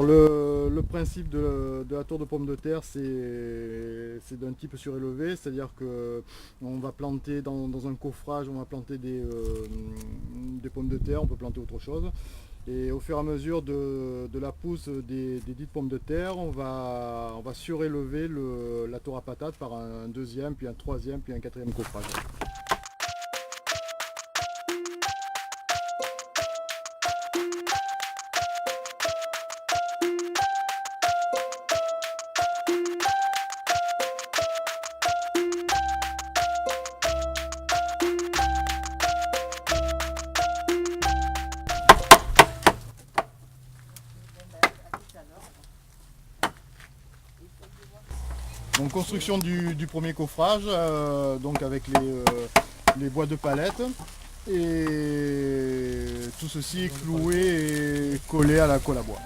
Alors le principe de la tour de pommes de terre, c'est d'un type surélevé, c'est-à-dire que on va planter dans un coffrage, on va planter des pommes de terre, on peut planter autre chose. Et au fur et à mesure de la pousse des dites pommes de terre, on va surélever la tour à patates par un deuxième, puis un troisième, puis un quatrième coffrage. Donc construction du premier coffrage, donc avec les bois de palette, et tout ceci est cloué et collé à la colle à bois.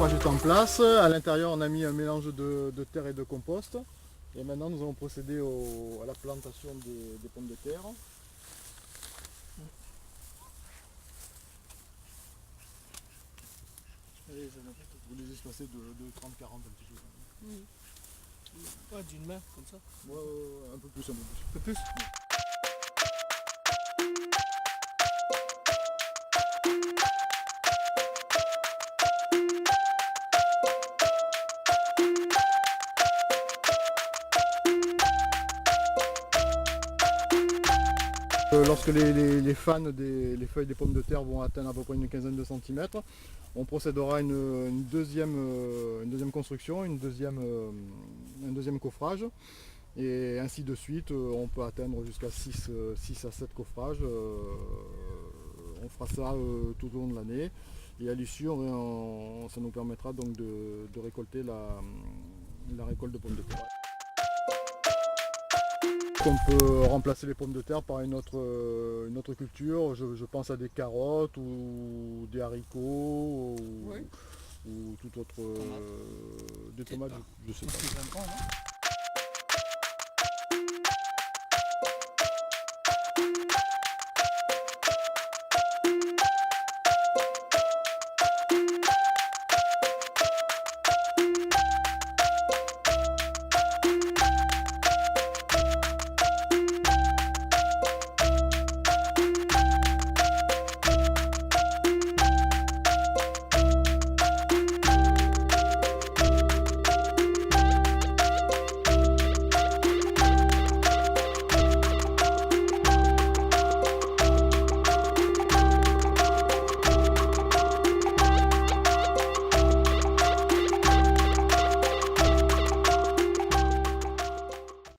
Le coffrage est en place, à l'intérieur on a mis un mélange de terre et de compost. Et maintenant nous allons procéder à la plantation des pommes de terre. Vous les espacez de 30-40 un petit peu. Ouais, d'une main, comme ça. Ouais, un peu plus, un peu plus. Un peu plus. Lorsque les fans les feuilles des pommes de terre vont atteindre à peu près une quinzaine de centimètres, on procédera à une deuxième construction, un deuxième coffrage, et ainsi de suite. On peut atteindre jusqu'à 6 à 7 coffrages. On fera ça tout au long de l'année, et à l'issue ça nous permettra donc de récolter la récolte de pommes de terre. On peut remplacer les pommes de terre par une autre culture, je pense à des carottes ou des haricots ou tout autre, des tomates, je sais pas.